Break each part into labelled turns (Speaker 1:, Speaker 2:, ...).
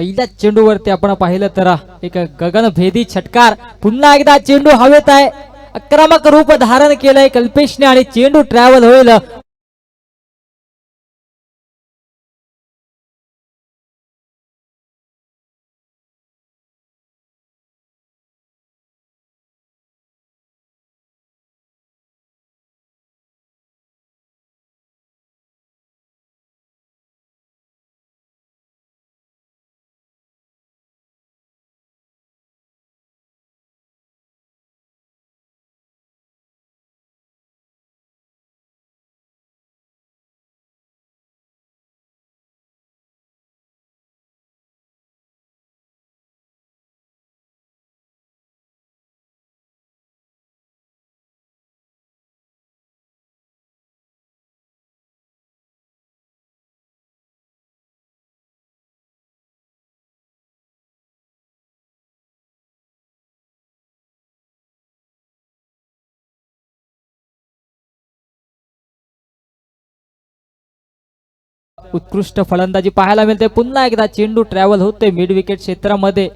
Speaker 1: पहिल्याच चेंडूवरती आपण पाहिलं तर एक गगनभेदी षटकार, पुन्हा एकदा चेंडू हवेत आहे, आक्रमक रूप धारण केलंय कल्पेशने आणि चेंडू ट्रॅव्हल होईल. उत्कृष्ट फलंदाजी पाहायला मिळते. पुन्हा एकदा चेंडू ट्रॅव्हल होते मिड विकेट क्षेत्रामध्ये.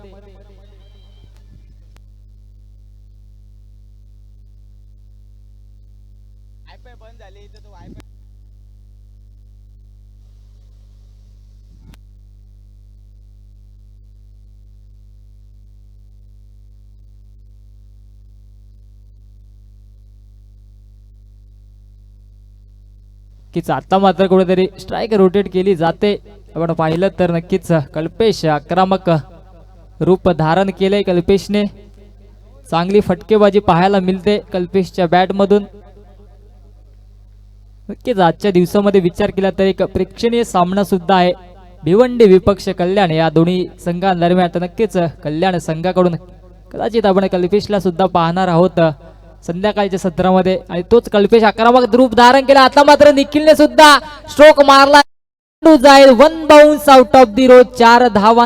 Speaker 1: आता मात्र कुठेतरी स्ट्राईक रोटेट केली जाते. आपण पाहिलं तर नक्कीच कल्पेश आक्रमक रूप धारण केले. कल्पेशने चांगली फटकेबाजी पाहायला मिळते कल्पेशच्या बॅट मधून. नक्कीच आजच्या दिवसामध्ये विचार केला तर एक प्रेक्षणीय सामना सुद्धा आहे. भिवंडी विपक्ष कल्याण या दोन्ही संघांदरम्यान. नक्कीच कल्याण संघाकडून कदाचित आपण कल्पेशला सुद्धा पाहणार आहोत संध्याकाळच्या सत्रामध्ये. आणि तोच कल्पेश आक्रमक रूप धारण केला. आता मात्र निखिलने सुद्धा स्ट्रोक मारला. जाईल one bounce out of the road. 4 धावा.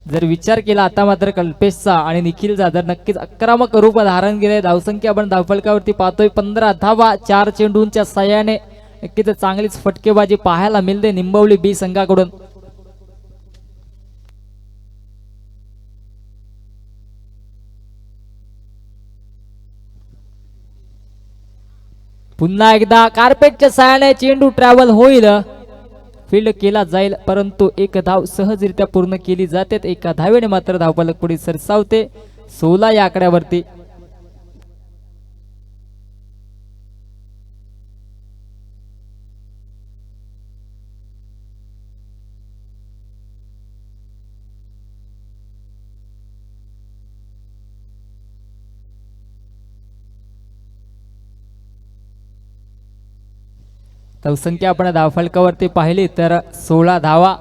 Speaker 1: जर विचार केला आता मात्र कल्पेशचा आणि निखिलचा, जर नक्कीच आक्रमक रूप धारण केले. धावसंख्या आपण धावफलकावरती पाहतोय 15 धावा 4 चेंडूंच्या साह्याने. नक्कीच चांगलीच फटकेबाजी पाहायला मिळते निंबवली बी संघाकडून. पुन्हा एकदा कार्पेटच्या साह्याने चेंडू ट्रॅव्हल होईल, फील्ड केला जाईल, परंतु एक धाव सहजरित्या पूर्ण केली जाते. एका धावेने मात्र धावफलक पुढे सरसावते 16 या आकड्यावरती. धावसंख्या आपण धावफलकावरती पाहिली तर 16 धावा.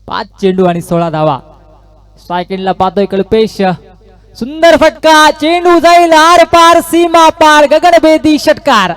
Speaker 1: पाच चेंडू आणि 16 धावा. स्ट्राईक पाहतोय कल्पेश. सुंदर फटका. चेंडू जाईल आर पार सीमा पार. गगनभेदी षटकार.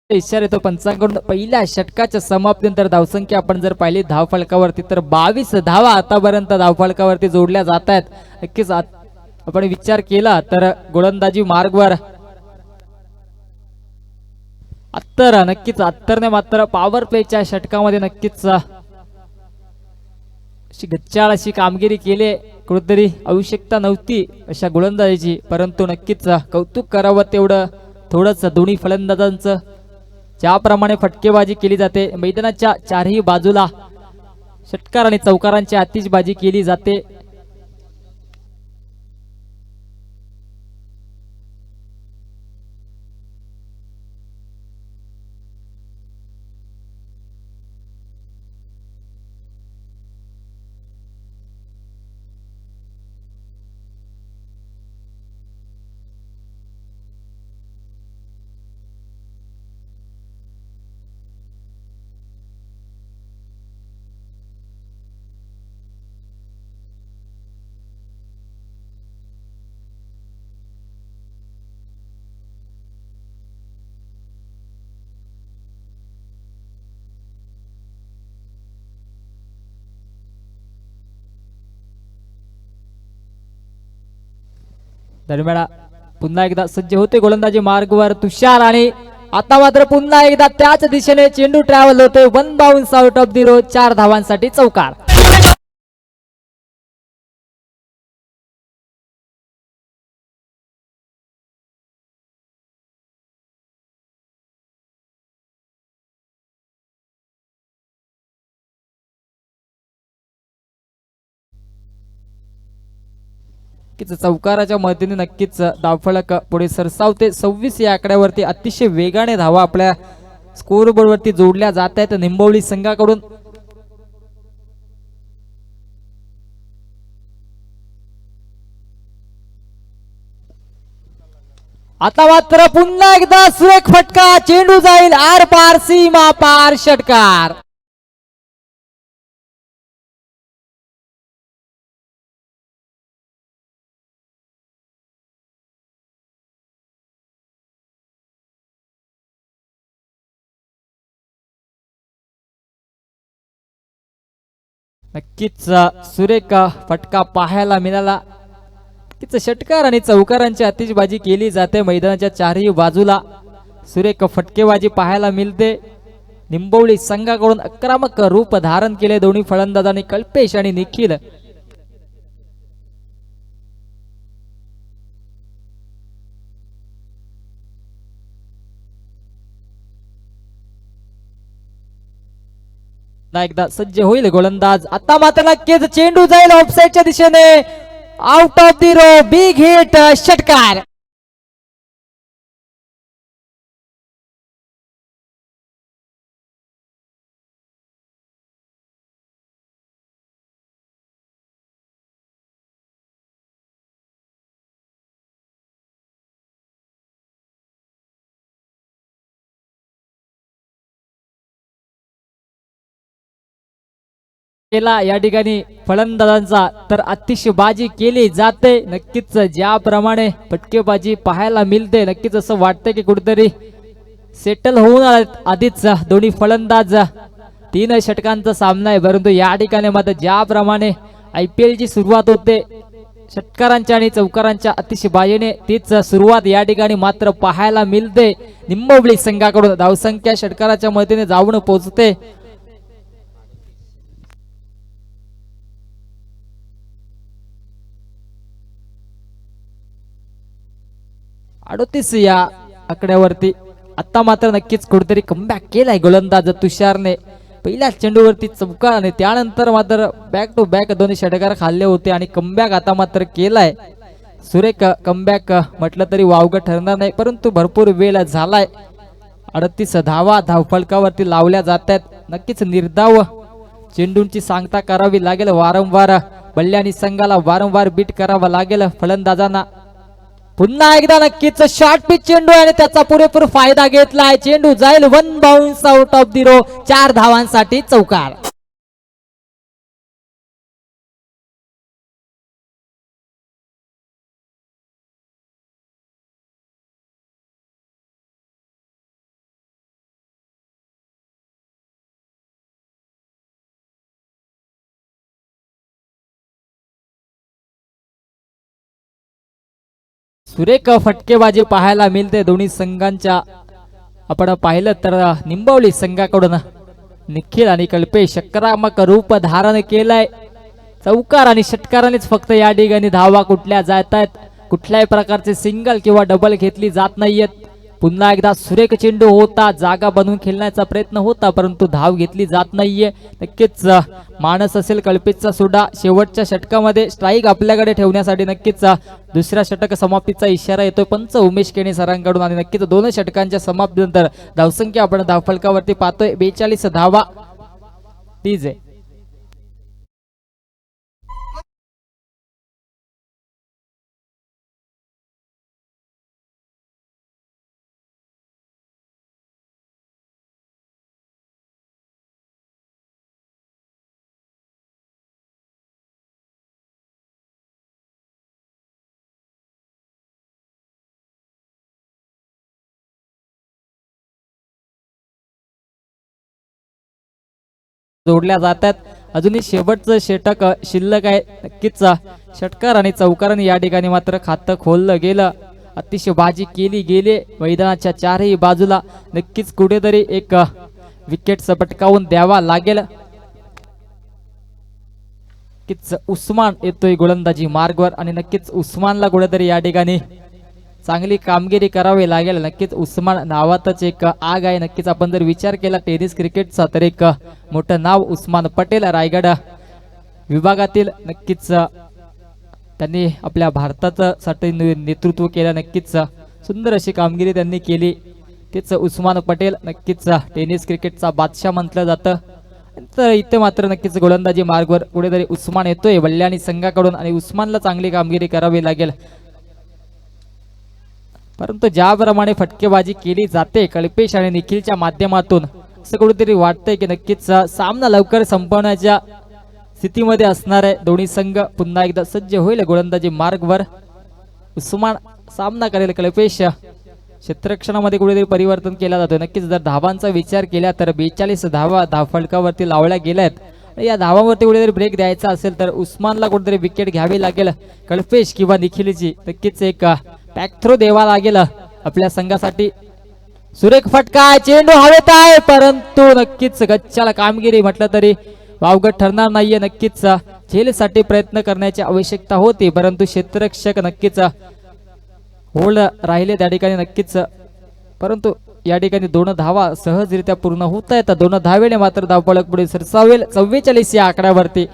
Speaker 1: इशारा येतो पंचांकडून. पहिल्या षटकाच्या समाप्तीनंतर धावसंख्या आपण जर पाहिली धावफलकावरती तर 22 धावा आतापर्यंत धावफलकावरती जोडल्या जात आहेत. नक्कीच आपण विचार केला तर गोलंदाजी मार्गवर अत्तर, नक्कीच अत्तरने मात्र पॉवर प्लेच्या षटकामध्ये नक्कीच अशी गच्चाळ अशी कामगिरी केली. कुठेतरी आवश्यकता नव्हती अशा गोलंदाजीची, परंतु नक्कीच कौतुक करावं तेवढं थोडंच दोन्ही फलंदाजांचं. ज्याप्रमाणे फटकेबाजी केली जाते, मैदानाच्या चारही बाजूला षटकार आणि चौकारांची आतिषबाजी केली जाते. दरम्यान पुन्हा एकदा सज्ज होते गोलंदाजी मार्गवर तुषार आणि आता मात्र पुन्हा एकदा त्याच दिशेने चेंडू ट्रॅव्हल होते. 1 bounce out of the road, 4 धावांसाठी चौकार. चौकाराच्या मदतीने नक्कीच धावफलक पुढे सरसावते. 26 या आकड्यावरती अतिशय वेगाने धावा आपल्या स्कोर बोर्ड वरती जोडल्या जात आहेत निंबवली संघाकडून. आता मात्र पुन्हा एकदा सुरेख फटका, चेंडू जाईल आर पार, सीमा पार, षटकार. नक्कीच सुरेख फटका पाहायला मिळाला. नक्कीच षटकार आणि चौकारांची आतिषबाजी केली जाते. मैदानाच्या चारही बाजूला सुरेख फटकेबाजी पाहायला मिळते. निंबवली संघाकडून आक्रमक रूप धारण केले दोन्ही फलंदाजांनी, कल्पेश आणि निखिल. एकदा सज्ज होईल गोलंदाज. आता मात्र नक्कीच चेंडू जाईल ऑफसाईडच्या दिशेने, out of the row, big hit, षटकार. केला या ठिकाणी फलंदाजांचा, तर आतिषबाजी केली जाते. नक्कीच ज्याप्रमाणे फटकेबाजी पाहायला मिळते, नक्कीच असं वाटतं की कुठेतरी सेटल होऊन आधीच दोन्ही फलंदाज 3 षटकांचा सामना आहे. परंतु या ठिकाणी मात्र ज्याप्रमाणे IPL ची सुरुवात होते षटकारांच्या आणि चौकारांच्या आतिषबाजीने, तीच सुरुवात या ठिकाणी मात्र पाहायला मिळते. निंबवली संघाकडून धावसंख्या षटकाराच्या मदतीने जाऊन पोहोचते. 38 या आकड्यावरती. आता मात्र नक्कीच कुठेतरी कमबॅक केलाय गोलंदाज तुषारने. पहिल्या चेंडूवरती चौकार आणि त्यानंतर मात्र बॅक टू बॅक दोन्ही षटकार खाल्ले होते आणि कमबॅक आता मात्र केलाय. सुरेख कमबॅक म्हटलं तरी वावगं ठरणार नाही, परंतु भरपूर वेळ झालाय. 38 धावा धावफलकावरती लावल्या जात आहेत. नक्कीच निर्धाव चेंडूंची सांगता करावी लागेल. वारंवार बल्ल्यानी संघाला वारंवार बीट करावा लागेल फलंदाजांना. पुन्हा एकदा नक्कीच शॉर्ट पिच चेंडू आणि त्याचा पुरेपूर फायदा घेतलाय. चेंडू जाईल 1 bounce out of the row, 4 धावांसाठी चौकार. सुरेख फटकेबाजी पाहायला मिळते दोन्ही संघांच्या. आपण पाहिलं तर निंबवली संघाकडून निखिल आणि कल्पेश आक्रमक रूप धारण केलंय. चौकार आणि षटकारानेच फक्त या ठिकाणी धावा कुठल्या जात आहेत. कुठल्याही प्रकारचे सिंगल किंवा डबल घेतली जात नाहीयेत. पुन्हा एकदा सुरेख चेंडू होता, जागा बनवून खेळण्याचा प्रयत्न होता परंतु धाव घेतली जात नाहीये. नक्कीच मानस असेल कल्पितचा सुद्धा शेवटच्या षटकामध्ये स्ट्राईक आपल्याकडे ठेवण्यासाठी नक्कीच दुसऱ्या षटक समाप्तीचा इशारा येतोय पंच उमेश केणी सरांकडून. आणि नक्कीच 2 षटकांच्या समाप्तीनंतर धावसंख्या आपण धावफलकावरती पाहतोय 42 धावा तीच आहे. जोडल्या जातात. अजूनही शेवटचं षटक शिल्लक आहे. नक्कीच षटकार आणि चौकाराने या ठिकाणी मात्र खातं खोललं गेलं. अतिशय बाजी केली गेली मैदानाच्या चारही बाजूला. नक्कीच कुठेतरी एक विकेट पटकावून द्यावा लागेल. नक्कीच उस्मान येतोय गोलंदाजी मार्गवर आणि नक्कीच उस्मानला कुठेतरी या ठिकाणी चांगली कामगिरी करावी लागेल. नक्कीच उस्मान नावातच एक आग आहे. नक्कीच आपण जर विचार केला टेनिस क्रिकेटचा तर एक मोठं नाव उस्मान पटेल रायगड विभागातील. नक्कीच त्यांनी आपल्या भारताचं साठी नेतृत्व केलं. नक्कीच सुंदर अशी कामगिरी त्यांनी केली. तेच उस्मान पटेल नक्कीच टेनिस क्रिकेटचा बादशाह म्हटलं जातं. तर इथे मात्र नक्कीच गोलंदाजी मार्गवर कुठेतरी उस्मान येतोय बल्ल्याणी संघाकडून आणि उस्मानला चांगली कामगिरी करावी लागेल. परंतु ज्याप्रमाणे फटकेबाजी केली जाते कल्पेश आणि निखिलच्या माध्यमातून असं कुठेतरी वाटतंय की नक्कीच सामना लवकर संपवण्याच्या स्थितीमध्ये असणार आहे. दोन्ही संघ पुन्हा एकदा सज्ज होईल गोलंदाजी मार्गवर. उस्मान सामना करेल. कल्पेश क्षेत्ररक्षणामध्ये कुठेतरी परिवर्तन केला जातो. नक्कीच जर धावांचा विचार केला तर 42 धावा धावफलकावरती लावल्या गेल्या आहेत. या धावांवरती कुठेतरी ब्रेक द्यायचा असेल तर उस्मानला कुठेतरी विकेट घ्यावी लागेल. कल्पेश किंवा निखिलची नक्कीच एक पॅक थ्रो द्यावा लागेल आपल्या संघासाठी. सुरेख फटका चेंडू हवेत आहे परंतु नक्कीच गच्चाला कामगिरी म्हटलं तरी वावगट ठरणार नाहीये. नक्कीच झेलसाठी प्रयत्न करण्याची आवश्यकता होती परंतु क्षेत्ररक्षक नक्कीच होल्ड राहिले त्या ठिकाणी. नक्कीच परंतु या ठिकाणी 2 धावा सहजरित्या पूर्ण होत आहेत. 2 धावेने मात्र धावफलक पुढे सरसावेल 44 या आकड्यावरती.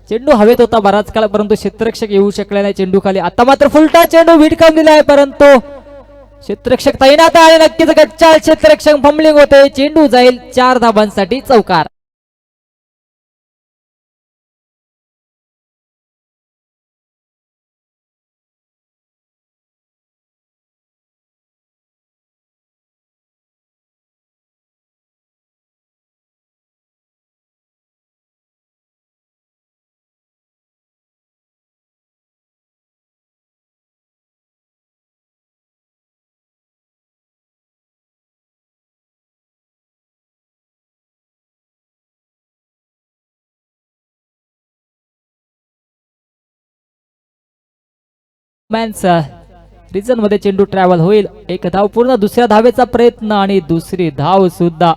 Speaker 1: चेंडू हवेत होता बराच काळ परंतु क्षेत्ररक्षक येऊ शकले नाही चेंडू खाली. आता मात्र फुलटा चेंडू भिडकावून दिला आहे परंतु क्षेत्ररक्षक तैनात आहे. नक्कीच गच्चाळ क्षेत्ररक्षक फंबलिंग होते. चेंडू जाईल 4 धाबांसाठी चौकार. रिझन मध्ये चेंडू ट्रॅव्हल होईल. 1 धाव पूर्ण. दुसऱ्या धावेचा प्रयत्न आणि दुसरी धाव सुद्धा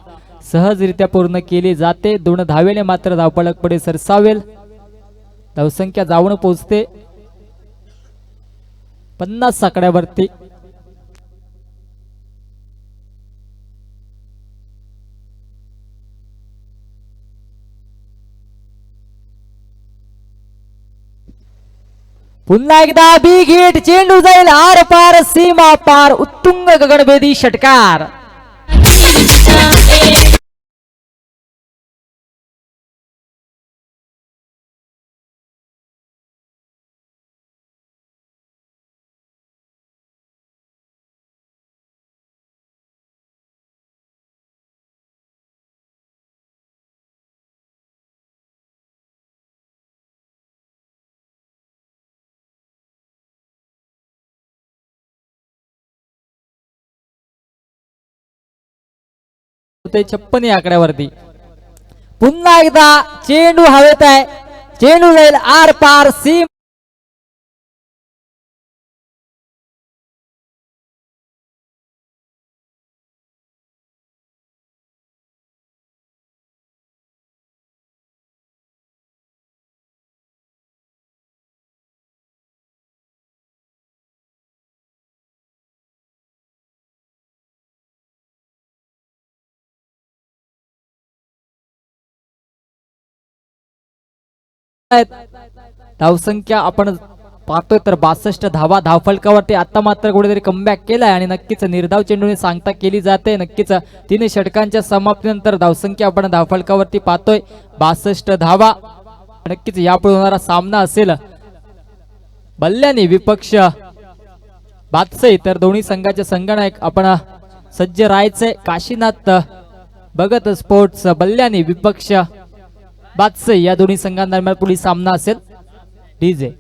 Speaker 1: सहजरित्या पूर्ण केली जाते. 2 धावेने मात्र धावफलक पुढे सरसावेल. धावसंख्या जाऊन पोहोचते 50 आकड्यावरती. पुन्हा एकदा बिग हिट चेंडू जाईल आर पार सीमा पार उत्तुंग गगनभेदी षटकार. ते 56 आकड्यावरती. पुन्हा एकदा चेंडू हवेत आहे. चेंडू जाईल आर पार सीम धावसंख्या आपण पाहतोय तर 62 धावा धावफलकावरती आता मात्र कुठेतरी कमबॅक केलाय आणि नक्कीच निर्धाव चेंडूने सांगता केली जाते. नक्कीच 3 षटकांच्या समाप्तीनंतर धावसंख्या आपण धावफलकावरती पाहतोय 62 धावा. नक्कीच यापुढे होणारा सामना असेल बल्ल्याने विपक्ष बादशाही, तर दोन्ही संघाचे संगणक आपण सज्ज राहायचंय. काशीनाथ भगत स्पोर्ट्स बल्ल्याने विपक्ष बादशाही या दोन्ही संघांदरम्यान पुढील सामना असेल. डीजे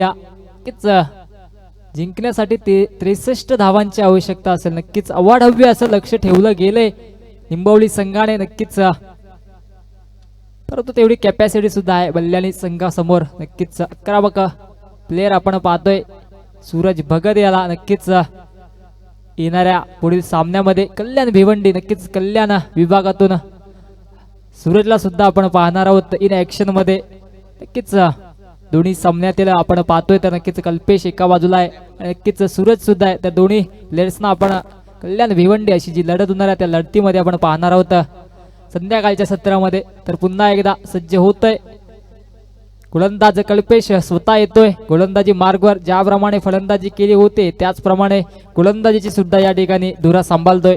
Speaker 1: नक्कीच जिंकण्यासाठी 63 धावांची आवश्यकता असेल. नक्कीच अवाढव्य असं लक्ष ठेवलं गेलंय निंबवली संघाने. नक्कीच परंतु तेवढी कॅपॅसिटी सुद्धा आहे बल्ल्याणी संघासमोर. नक्कीच 11 प्लेयर आपण पाहतोय सूरज भगत याला. नक्कीच येणाऱ्या पुढील सामन्यामध्ये कल्याण भिवंडी नक्कीच कल्याण विभागातून सूरजला सुद्धा आपण पाहणार आहोत इन ऍक्शन मध्ये. नक्कीच दोन्ही सामन्यातील आपण पाहतोय तर नक्कीच कल्पेश एका बाजूला आहे आणि नक्कीच सूरज सुद्धा आहे. त्या दोन्ही प्लेयर्सना आपण कल्याण भिवंडी अशी जी लढत होणार आहे त्या लढतीमध्ये आपण पाहणार आहोत संध्याकाळच्या सत्रामध्ये. तर पुन्हा एकदा सज्ज होतोय गोलंदाज कल्पेश स्वतः येतोय गोलंदाजी मार्गवर. ज्याप्रमाणे फलंदाजी केली होते त्याचप्रमाणे गोलंदाजीची सुद्धा या ठिकाणी धुरा सांभाळतोय.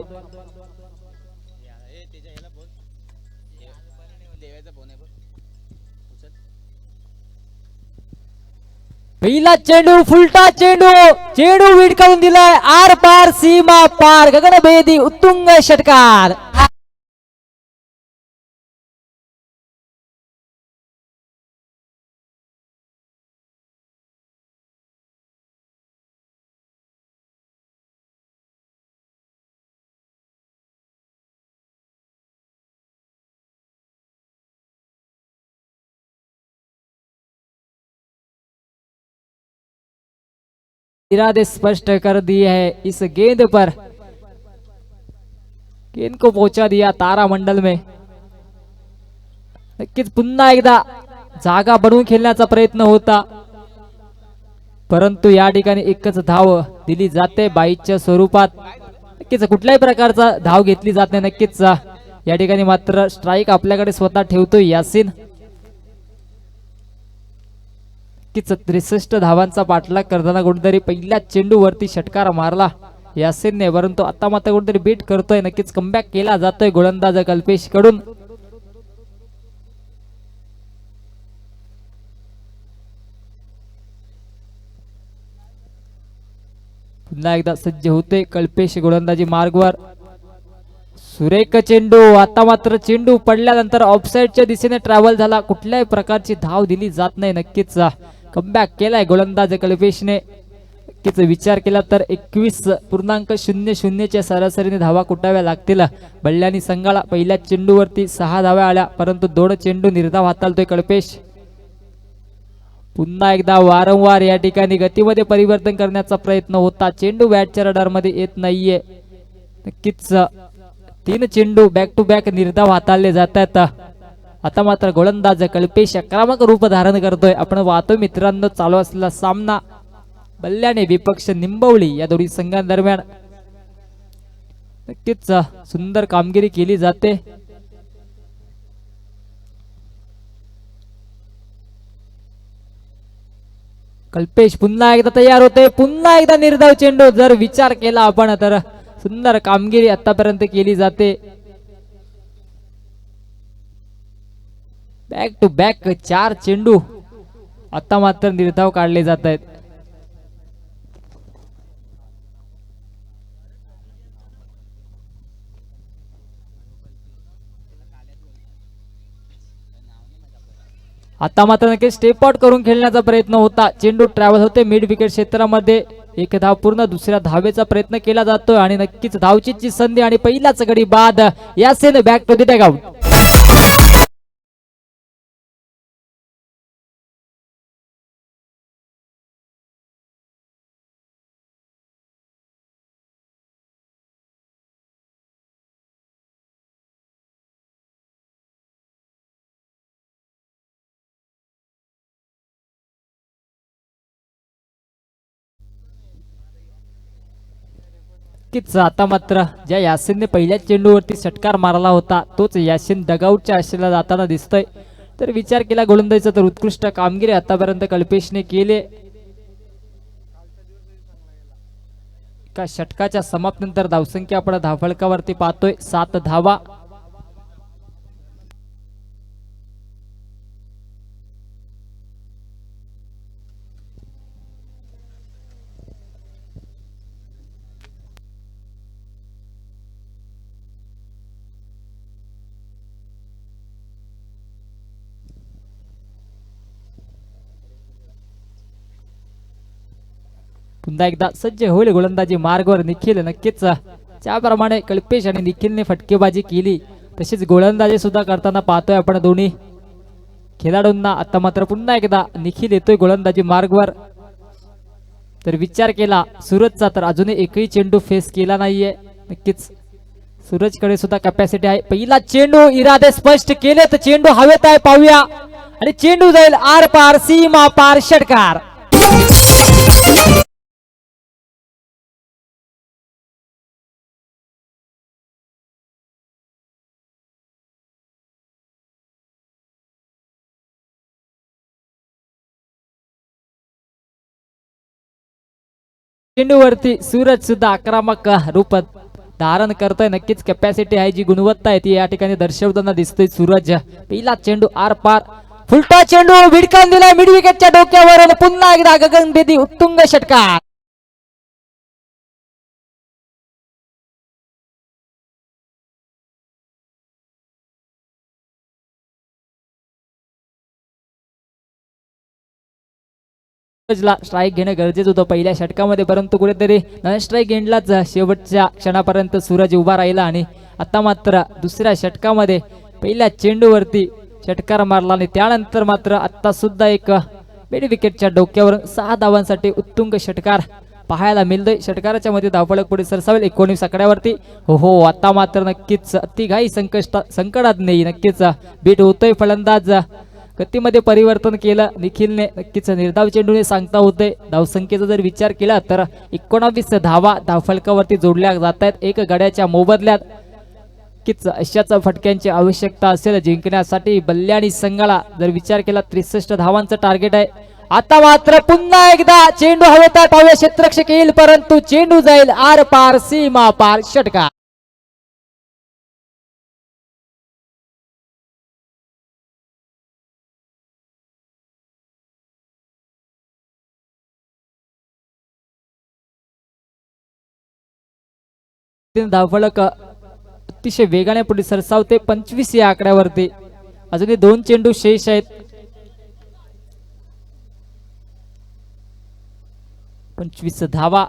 Speaker 1: पहिला चेंडू फुलटा चेंडू चेंडू विडकावून दिलाय आर पार सीमा पार गगनभेदी उत्तुंग षटकार. इरादे स्पष्ट कर दिए है इस गेंद पर. गेंद को पहुंचा दिया तारा मंडल में. नक्कीच पुन्हा एकदा जागा बनवून खेळण्याचा प्रयत्न होता परंतु या ठिकाणी एकच धाव दिली जाते बाईच्या स्वरूपात. नक्कीच कुठल्याही प्रकारचा धाव घेतली जात नाही. नक्कीच या ठिकाणी मात्र स्ट्राईक आपल्याकडे स्वतः ठेवतोय यासिन. नक्कीच 63 धावांचा पाठलाग करताना कुठेतरी पहिल्या चेंडूवरती षटकार मारला यासिनने परंतु आता मात्र कुठेतरी बीट करतोय. नक्कीच कमबॅक केला जातोय गोलंदाज कल्पेश कडून. पुन्हा एकदा सज्ज होते कल्पेश गोलंदाजी मार्गवर. सुरेख चेंडू आता मात्र चेंडू पडल्यानंतर ऑफसाईडच्या दिशेने ट्रॅव्हल झाला. कुठल्याही प्रकारची धाव दिली जात नाही. नक्कीच कमबॅक केलाय गोलंदाज कल्पेशने. नक्कीच विचार केला तर 21.00 च्या सरासरीने धावा कुटाव्या लागतील बल्ल्याणी संघाला. पहिल्या चेंडूवरती 6 धावा आल्या परंतु 2 चेंडू निर्धाव हाताळतोय कल्पेश. पुन्हा एकदा वारंवार या ठिकाणी गतीमध्ये परिवर्तन करण्याचा प्रयत्न होता. चेंडू बॅटच्या रडार मध्ये येत नाहीये. नक्कीच 3 चेंडू बॅक टू बॅक निर्धाव हाताळले जात आहेत. आता मात्र गोलंदाज कल्पेश आक्रमक रूप धारण करतोय. आपण पाहतोय मित्रांनो चालू असलेला सामना बल्ल्याने विपक्ष निंबवली या दोन्ही संघांदरम्यान. नक्कीच सुंदर कामगिरी केली जाते. कल्पेश पुन्हा एकदा तयार होते. पुन्हा एकदा निर्धाव चेंडू. जर विचार केला आपण तर सुंदर कामगिरी आतापर्यंत केली जाते. बॅक टू बॅक 4 चेंडू आता मात्र निर्धाव काढले जात आहेत. आता मात्र नक्की स्टेप आउट करून खेळण्याचा प्रयत्न होता. चेंडू ट्रॅव्हल होते मिड विकेट क्षेत्रामध्ये. एक धाव पूर्ण दुसऱ्या धावेचा प्रयत्न केला जातोय आणि नक्कीच धावचीची संधी आणि पहिलाच गडी बाद. यासेन बॅक टू द डगआउट. नक्कीच आता मात्र ज्या यासिनने पहिल्या चेंडूवरती षटकार मारला होता तोच यासिन डगआउटच्या आशेला जाताना दिसतोय. तर विचार केला गोलंदाजीचा तर उत्कृष्ट कामगिरी आतापर्यंत कल्पेशने केले. एका षटकाच्या समाप्तीनंतर धावसंख्या आपण धावफलकावरती पाहतोय 7 धावा. पुन्हा एकदा सज्ज होईल गोलंदाजी मार्गावर निखिल. नक्कीच ज्याप्रमाणे कल्पेश आणि निखिलने फटकेबाजी केली तशीच गोलंदाजी सुद्धा करताना पाहतोय आपण दोन्ही खेळाडूंना. आता मात्र पुन्हा एकदा निखिल येतोय गोलंदाजी मार्गवर. तर विचार केला सूरजचा तर अजूनही एकही चेंडू फेस केला नाहीये. नक्कीच सूरजकडे सुद्धा कॅपॅसिटी आहे. पहिला चेंडू इरादे स्पष्ट केले तर चेंडू हवेत आहे पाहूया आणि चेंडू जाईल आर पार सीमा पार षटकार. चेंडूवरती सूरज सुद्धा आक्रमक रूप धारण करतोय. नक्कीच कॅपॅसिटी आहे, जी गुणवत्ता आहे ती या ठिकाणी दर्शवताना दिसतोय सूरज. पहिला चेंडू आर पार फुलटा चेंडू भिडकावून दिलाय मिड विकेटच्या डोक्यावर. पुन्हा एकदा गगनभेदी उत्तुंग षटकार. सूरजला स्ट्राईक घेणं गरजेचं होतं पहिल्या षटकामध्ये, परंतु कुठेतरी नॉन स्ट्राईक गेंडलाच शेवटच्या क्षणापर्यंत सूरज उभा राहिला आणि आता मात्र दुसऱ्या षटकामध्ये पहिल्या चेंडूवरती षटकार मारला आणि त्यानंतर मात्र आता सुद्धा एक मिड विकेटच्या डोक्यावर 6 धावांसाठी उत्तुंग षटकार पाहायला मिळतोय. षटकाराच्या मध्ये धावफलक पुढे सरसावेल 19 आकड्यावरती. हो आता मात्र नक्कीच अतिघाई संकटात नाही, नक्कीच बीट होतोय फलंदाज. गतीमध्ये परिवर्तन केलं निखिलने. नक्कीच निर्धाव चेंडूने सांगता होते. धावसंख्येचा जर विचार केला तर 19 धावा धावफलकावरती जोडल्या जात आहेत एक गड्याच्या मोबदल्यात. नक्कीच अशाच फटक्यांची आवश्यकता असेल जिंकण्यासाठी बल्ल्याणी संघाला. जर विचार केला 63 धावांचं टार्गेट आहे. आता मात्र पुन्हा एकदा चेंडू हवेत पाहूया क्षेत्ररक्षक येईल, परंतु चेंडू जाईल आर पार सीमा पार षटकार. धावफलक अतिशय वेगाने पुढे सरसावते 25 या आकड्यावरती. अजूनही 2 चेंडू शेष आहेत. 25 धावा.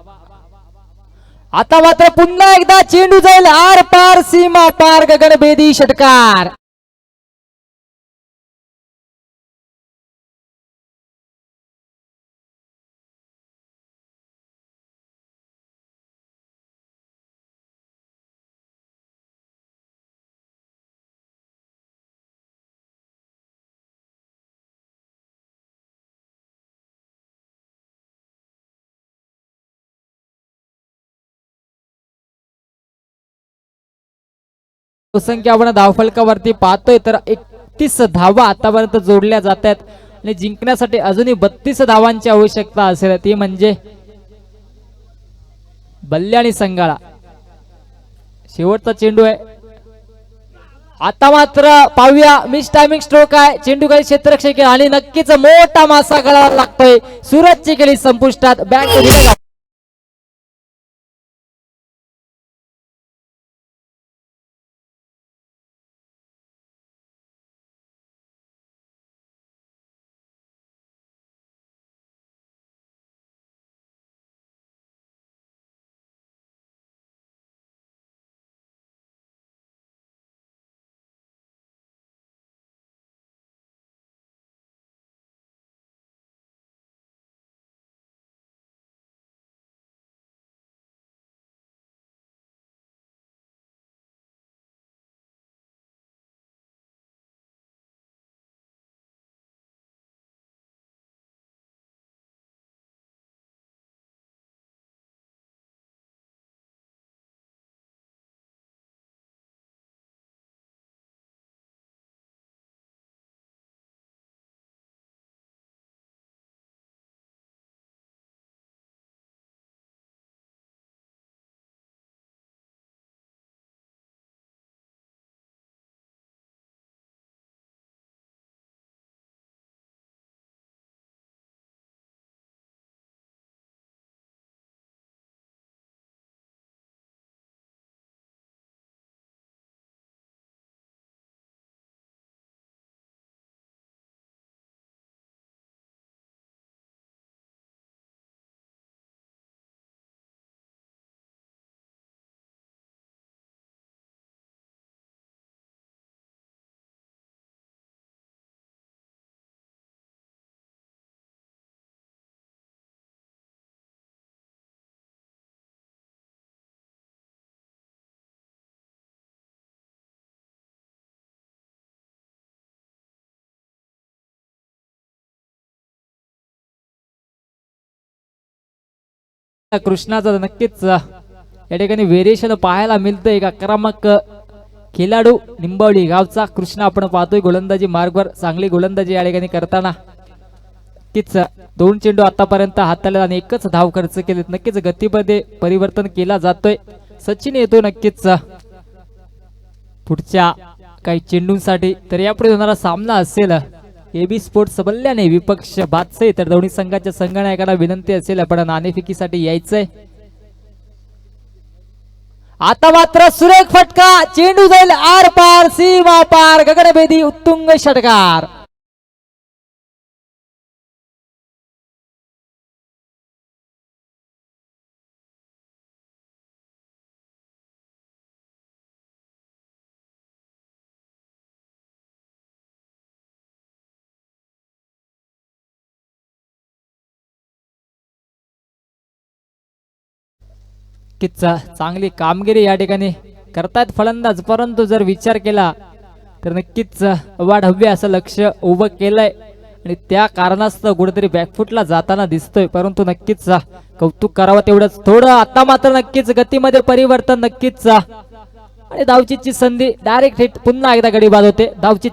Speaker 1: आता मात्र पुन्हा एकदा चेंडू जाईल आर पार सीमा पार गगनभेदी षटकार. संख्या आपण धावफलकावरती पाहतोय तर 31 धावा आतापर्यंत जोडल्या जात आहेत आणि जिंकण्यासाठी अजूनही 32 धावांची आवश्यकता असेल, ती म्हणजे बल्ल्याणी संघाला. शेवटचा चेंडू आहे. आता मात्र पाहूया मिस टायमिंग स्ट्रोक आहे. चेंडू काही क्षेत्ररक्षक आणि नक्कीच मोठा मासा गळायला लागतोय. सूरजची गेली संपुष्टात. बॅक कृष्णाचा नक्कीच या ठिकाणी व्हेरिएशन पाहायला मिळतं. एक आक्रमक खेळाडू निंबावली गावचा कृष्ण आपण पाहतोय गोलंदाजी मार्गवर चांगली गोलंदाजी या ठिकाणी करताना. नक्कीच 2 चेंडू आतापर्यंत हाताळले आणि एकच धाव खर्च केले. नक्कीच गतीमध्ये परिवर्तन केला जातोय. सचिन येतो नक्कीच पुढच्या काही चेंडूंसाठी. तर यापुढे होणारा सामना असेल एबी स्पोर्ट्स बल्ल्याने विपक्ष बादशाह. तर दोन्ही संघाच्या संघनायकांना विनंती असेल आपण नाणेफेकीसाठी यायचंय. आता मात्र सुरेख फटका, चेंडू जाईल आर पार सीमा पार, गगनभेदी उत्तुंग षटकार. किच्चा चांगली कामगिरी या ठिकाणी करतायत फलंदाज. परंतु जर विचार केला तर नक्कीच वाढव्य असं लक्ष उभं केलंय आणि त्या कारणास्तव कुठेतरी बॅकफुटला जाताना दिसतोय. परंतु नक्कीच कौतुक करावं तेवढंच थोडं. आता मात्र नक्कीच गतीमध्ये परिवर्तन, नक्कीच आणि धावचीची संधी डायरेक्ट हिट. पुन्हा एकदा गडी बाद होते. धावची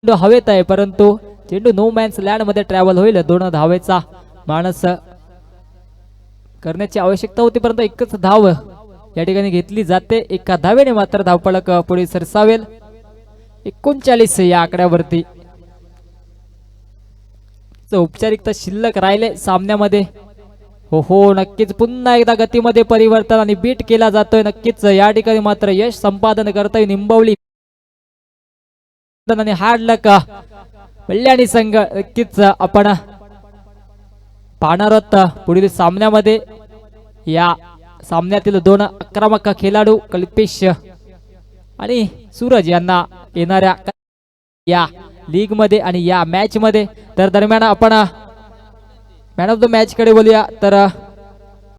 Speaker 1: चेंडू हवेत आहे परंतु चेंडू नो मॅन्स लँड मध्ये ट्रॅव्हल होईल. 2 धावेचा माणस करण्याची आवश्यकता होती परंतु एकच धाव या ठिकाणी घेतली जाते. एका धावेने मात्र धावपळक पुढे सरसावेल. 39 या आकड्यावरती औपचारिकता शिल्लक राहिले सामन्यामध्ये. हो नक्कीच पुन्हा एकदा गतीमध्ये परिवर्तन आणि बीट केला जातोय. नक्कीच या ठिकाणी मात्र यश संपादन करतोय निंबावली आणि हाडलं का कल्याणी संघ. नक्कीच आपण पाहणार आहोत पुढील सामन्यामध्ये. या सामन्यातील 2 आक्रमक खेळाडू कल्पेश आणि सूरज यांना येणाऱ्या या लीग मध्ये आणि या मॅच मध्ये. तर दरम्यान आपण मॅन ऑफ द मॅच कडे बोलूया. तर